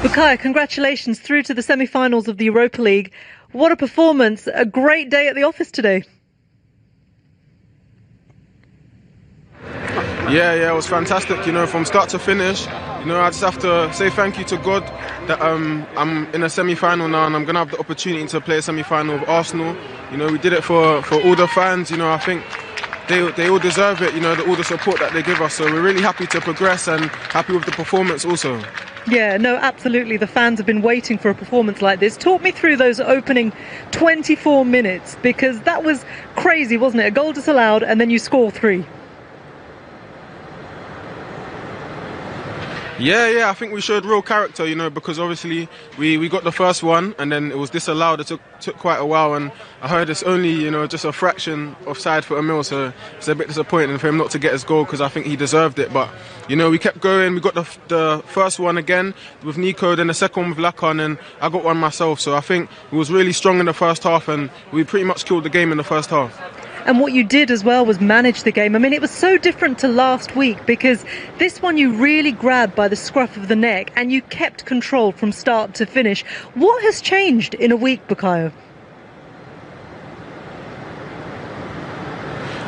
Bukai, congratulations through to the semi-finals of the Europa League. What a performance. A great day at the office today. Yeah, it was fantastic, from start to finish. I just have to say thank you to God that I'm in a semi-final now and I'm going to have the opportunity to play a semi-final with Arsenal. We did it for all the fans. I think they all deserve it, all the support that they give us. So we're really happy to progress and happy with the performance also. Yeah, no, absolutely. The fans have been waiting for a performance like this. Talk me through those opening 24 minutes, because that was crazy, wasn't it? A goal disallowed and then you score 3. Yeah, I think we showed real character, because obviously we got the first one and then it was disallowed. It took quite a while, and I heard it's only, just a fraction offside for Emil, so it's a bit disappointing for him not to get his goal because I think he deserved it. But, we kept going. We got the first one again with Nico, then the second one with Lacan, and I got one myself. So I think we was really strong in the first half and we pretty much killed the game in the first half. And what you did as well was manage the game. I mean, it was so different to last week, because this one you really grabbed by the scruff of the neck and you kept control from start to finish. What has changed in a week, Bukayo?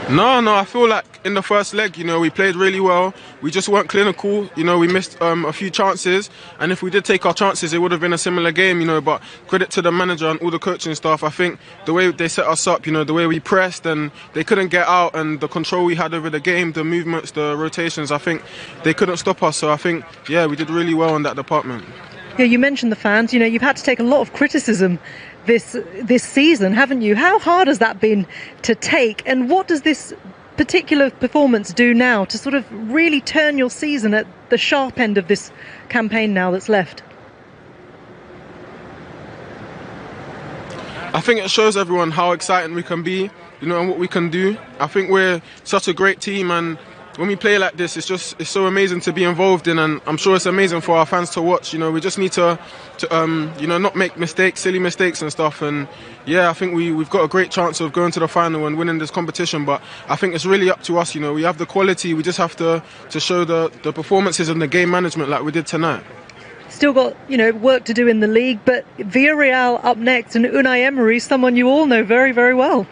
No, I feel like in the first leg, we played really well. We just weren't clinical. We missed a few chances. And if we did take our chances, it would have been a similar game, But credit to the manager and all the coaching staff. I think the way they set us up, the way we pressed and they couldn't get out, and the control we had over the game, the movements, the rotations, I think they couldn't stop us. So I think, we did really well in that department. Yeah, you mentioned the fans. You've had to take a lot of criticism this season, haven't you? How hard has that been to take, and what does this particular performance do now to sort of really turn your season at the sharp end of this campaign now that's left? I think it shows everyone how exciting we can be, and what we can do. I think we're such a great team, and when we play like this, it's so amazing to be involved in, and I'm sure it's amazing for our fans to watch. We just need to not make mistakes, silly mistakes and stuff. And I think we've got a great chance of going to the final and winning this competition. But I think it's really up to us. We have the quality. We just have to show the performances and the game management like we did tonight. Still got work to do in the league, but Villarreal up next, and Unai Emery, someone you all know very, very well.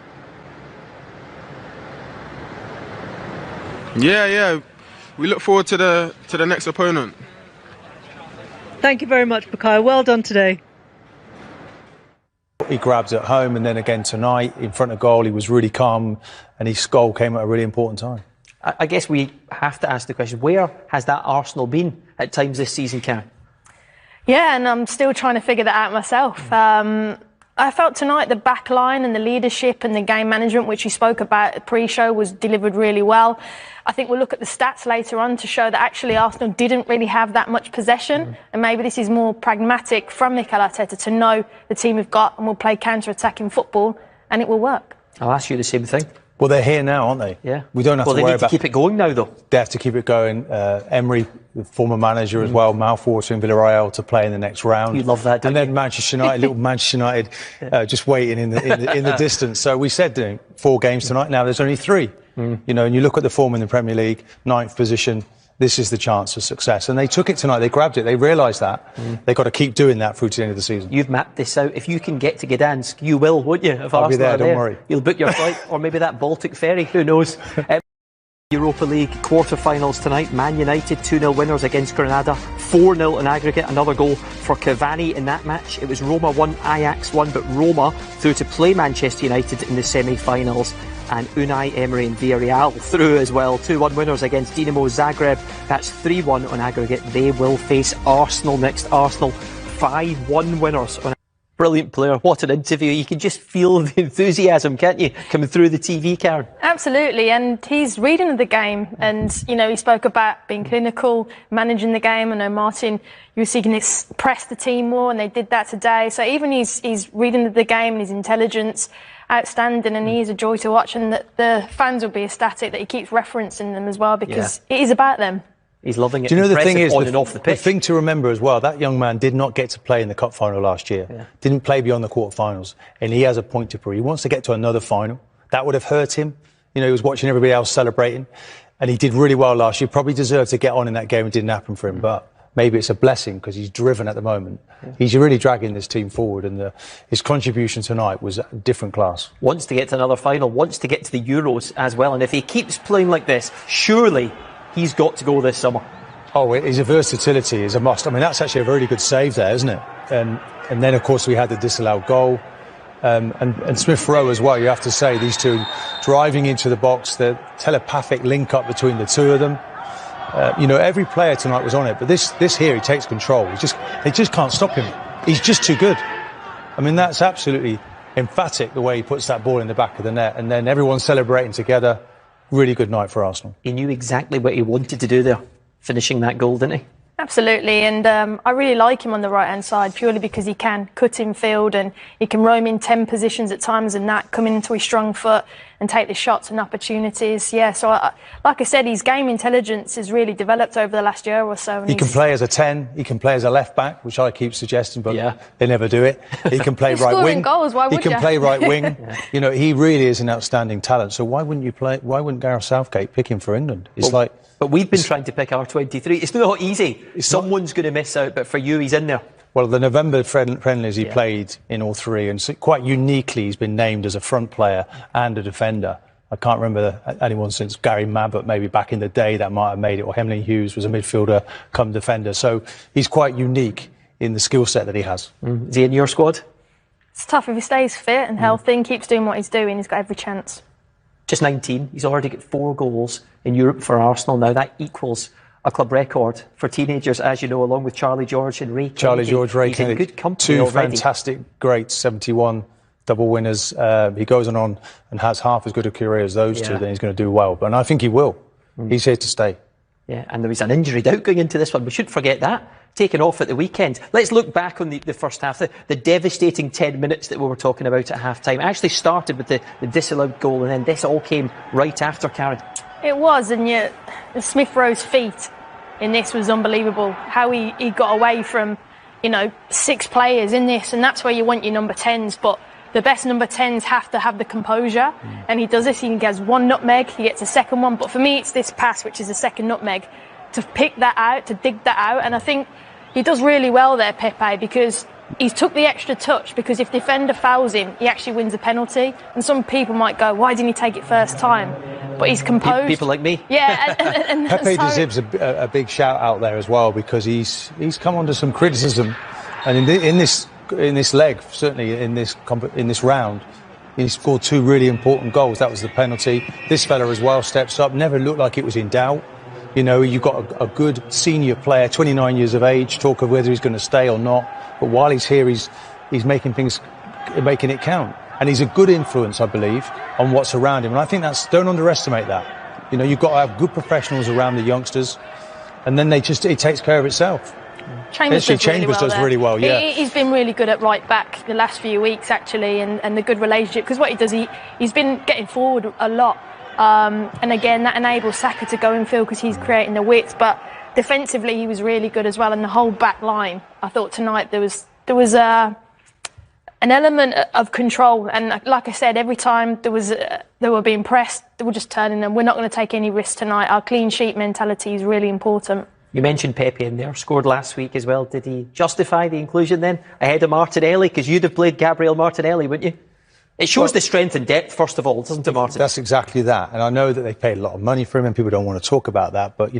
Yeah. We look forward to the next opponent. Thank you very much, Bukayo. Well done today. He grabs at home, and then again tonight in front of goal, he was really calm, and his goal came at a really important time. I guess we have to ask the question, where has that Arsenal been at times this season, Karen? Yeah, and I'm still trying to figure that out myself. I felt tonight the back line and the leadership and the game management, which you spoke about at pre-show, was delivered really well. I think we'll look at the stats later on to show that actually Arsenal didn't really have that much possession, and maybe this is more pragmatic from Mikel Arteta to know the team we've got and we'll play counter-attacking football and it will work. I'll ask you the same thing. Well, they're here now, aren't they? Yeah. We don't have to worry about... Well, they need to keep it going now, though. They have to keep it going. Emery, the former manager as well, mouthwatering Villarreal to play in the next round. You love that, don't you? And then Manchester United, little Manchester United, just waiting in the distance. So we said 4 games tonight. Now there's only 3. And you look at the form in the Premier League, 9th position. This is the chance of success. And they took it tonight. They grabbed it. They realised that. They've got to keep doing that through to the end of the season. You've mapped this out. If you can get to Gdansk, you will, won't you? If I'll be there, don't worry. You'll book your flight, or maybe that Baltic ferry. Who knows? Europa League quarter-finals tonight. Man United 2-0 winners against Granada. 4-0 in aggregate. Another goal for Cavani in that match. It was Roma 1, Ajax 1, but Roma through to play Manchester United in the semi-finals. And Unai Emery and Villarreal through as well. 2-1 winners against Dinamo Zagreb. That's 3-1 on aggregate. They will face Arsenal next. Arsenal 5-1 winners on. Brilliant player. What an interview. You can just feel the enthusiasm, can't you, coming through the TV, Karen? Absolutely. And he's reading the game. And, he spoke about being clinical, managing the game. I know, Martin, you were seeking to press the team more, and they did that today. So even he's reading the game and his intelligence, outstanding, and he is a joy to watch. And the fans will be ecstatic that he keeps referencing them as well, because it is about them. He's loving it. Do you know the thing is, on and off the pitch. The thing to remember as well, that young man did not get to play in the cup final last year. Yeah. Didn't play beyond the quarterfinals, and he has a point to prove. He wants to get to another final. That would have hurt him. He was watching everybody else celebrating, and he did really well last year. Probably deserved to get on in that game. It didn't happen for him, but maybe it's a blessing because he's driven at the moment. He's really dragging this team forward, and his contribution tonight was a different class. Wants to get to another final, wants to get to the Euros as well, and if he keeps playing like this, surely he's got to go this summer. Oh, his versatility is a must. I mean, that's actually a very good save there, isn't it? And then, of course, we had the disallowed goal. And Smith Rowe as well, you have to say, these two driving into the box, the telepathic link up between the two of them. Every player tonight was on it, but this here, he takes control. They just can't stop him. He's just too good. I mean, that's absolutely emphatic, the way he puts that ball in the back of the net, and then everyone's celebrating together. Really good night for Arsenal. He knew exactly what he wanted to do there, finishing that goal, didn't he? Absolutely, and I really like him on the right-hand side purely because he can cut in field and he can roam in 10 positions at times and that, come into his strong foot and take the shots and opportunities. Yeah, so like I said, his game intelligence has really developed over the last year or so. And he can play as a 10, he can play as a left-back, which I keep suggesting, but they never do it. He can play right wing. Goals, why he can play right wing. Yeah. He really is an outstanding talent. So why wouldn't Gareth Southgate pick him for England? But we've been trying to pick our 23. It's not easy. Someone's going to miss out, but for you, he's in there. Well, the November friendlies he played in all three, and so quite uniquely he's been named as a front player and a defender. I can't remember anyone since Gary Mabbott, maybe back in the day, that might have made it, or Hemley Hughes was a midfielder come defender. So he's quite unique in the skill set that he has. Is he in your squad? It's tough. If he stays fit and healthy and keeps doing what he's doing, he's got every chance. Just 19. He's already got 4 goals in Europe for Arsenal now. That equals a club record for teenagers, as you know, along with Charlie George and Ray Kennedy. Charlie George, Ray He's Kennedy. in good company Two already. fantastic, great 71 double winners. He goes on and has half as good a career as those two, then he's going to do well. But I think he will. He's here to stay. Yeah, and there was an injury doubt going into this one. We shouldn't forget that. Taken off at the weekend. Let's look back on the first half. The devastating 10 minutes that we were talking about at half-time. It actually started with the disallowed goal, and then this all came right after, Karen. It was, and yet Smith Rowe's feat in this was unbelievable. How he got away from, 6 players in this, and that's where you want your number 10s, but the best number 10s have to have the composure, and he does this. He gets 1 nutmeg, he gets a second one, but for me it's this pass, which is the second nutmeg, to pick that out, to dig that out, and I think he does really well there, Pepe, because he's took the extra touch, because if defender fouls him, he actually wins a penalty, and some people might go, why didn't he take it first time? But he's composed. People like me. Yeah, and Pepe deserves a big shout out there as well, because he's come under some criticism, and in this leg, certainly in this round, he scored 2 really important goals. That was the penalty. This fella as well steps up. Never looked like it was in doubt. You've got a good senior player, 29 years of age. Talk of whether he's going to stay or not. But while he's here, he's making it count. And he's a good influence, I believe, on what's around him. And I think don't underestimate that. You've got to have good professionals around the youngsters, and then it takes care of itself. Chambers does really well. Yeah, he's been really good at right back the last few weeks, actually, and the good relationship. Because what he does, he's been getting forward a lot, and again that enables Saka to go in field because he's creating the width. But defensively, he was really good as well, and the whole back line. I thought tonight there was an element of control, and like I said, every time they were being pressed, they were just turning them. We're not going to take any risks tonight. Our clean sheet mentality is really important. You mentioned Pepe in there, scored last week as well. Did he justify the inclusion then ahead of Martinelli? Because you'd have played Gabriel Martinelli, wouldn't you? It shows the strength and depth, first of all, doesn't it, Martin? That's exactly that. And I know that they paid a lot of money for him, and people don't want to talk about that. But,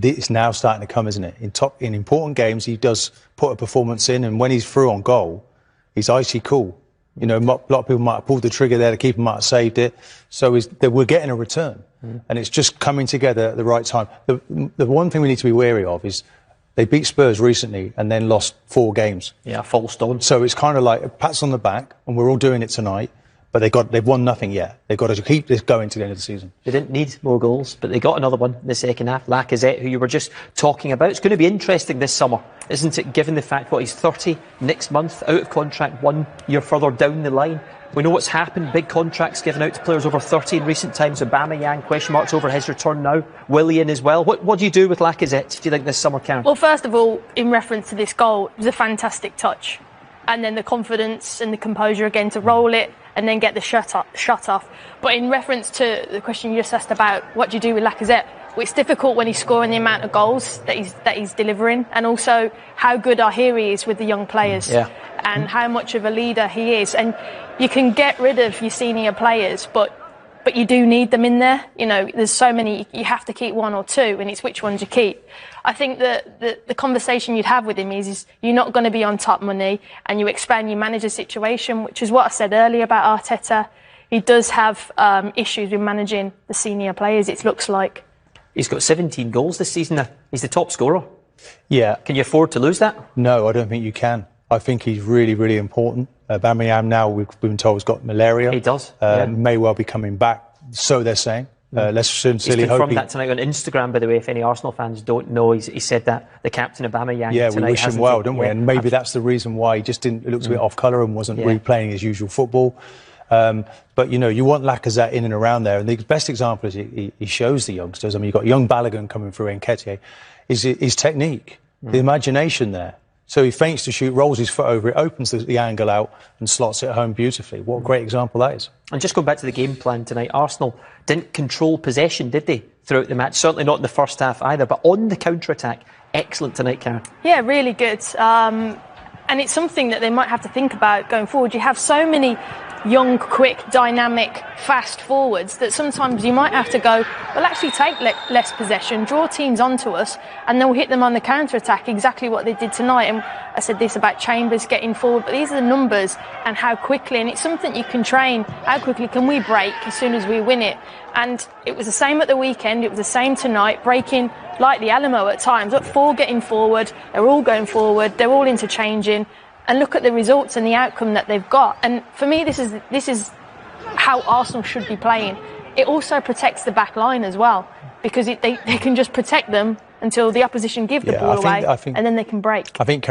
it's now starting to come, isn't it? In important games, he does put a performance in, and when he's through on goal, he's icy cool. A lot of people might have pulled the trigger there, the keeper might have saved it. So we're getting a return. And it's just coming together at the right time. The one thing we need to be wary of is they beat Spurs recently and then lost 4 games. Yeah, false dawn. So it's kind of like a pats on the back, and we're all doing it tonight. But they've won nothing yet. They've got to keep this going to the end of the season. They didn't need more goals, but they got another one in the second half. Lacazette, who you were just talking about. It's going to be interesting this summer, isn't it, given the fact he's 30 next month, out of contract 1 year further down the line. We know what's happened, big contracts given out to players over 30 in recent times. Aubameyang, question marks over his return now. Willian as well. What do you do with Lacazette, do you think, this summer, Karen? Well, first of all, in reference to this goal, it was a fantastic touch. And then the confidence and the composure again to roll it and then get the shot off. But in reference to the question you just asked about what do you do with Lacazette, It's difficult when he's scoring the amount of goals that he's delivering, and also how good I hear he is with the young players, and how much of a leader he is. And you can get rid of your senior players, but you do need them in there. You know, there's so many, you have to keep one or two, and it's which ones you keep. I think that the conversation you'd have with him is you're not going to be on top money, and you expand your manager situation, which is what I said earlier about Arteta. He does have issues with managing the senior players, it looks like. He's got 17 goals this season now. He's the top scorer. Yeah. Can you afford to lose that? No, I don't think you can. I think he's really, really important. Aubameyang now, we've been told, has got malaria. He does. May well be coming back, so they're saying. Let's sincerely He's hope confirmed that tonight on Instagram, by the way, if any Arsenal fans don't know. He said that, the captain Aubameyang Yeah, tonight, we wish him well, don't we? And maybe that's the reason why he just didn't. It looks a bit off colour and wasn't really playing his usual football. But, you know, you want Lacazette in and around there. And the best example is he shows the youngsters. I mean, you've got young Balogun coming through, Nketiah, is his technique, the imagination there. So he feints to shoot, rolls his foot over it, opens the angle out and slots it home beautifully. What a great example that is. And just going back to the game plan tonight, Arsenal didn't control possession, did they, throughout the match? Certainly not in the first half either. But on the counter-attack, excellent tonight, Karen. Yeah, really good. And it's something that they might have to think about going forward. You have so many young, quick, dynamic, fast forwards that sometimes you might have to go, well, actually take less possession, draw teams onto us, and they'll hit them on the counter-attack, exactly what they did tonight. And I said this about Chambers getting forward, but these are the numbers and how quickly, and it's something you can train, how quickly can we break as soon as we win it. And it was the same at the weekend, it was the same tonight, breaking like the Alamo at times, up 4 getting forward, they're all going forward, they're all interchanging. And look at the results and the outcome that they've got. And for me, this is how Arsenal should be playing. It also protects the back line as well, because they can just protect them until the opposition give the ball away, and then they can break. I think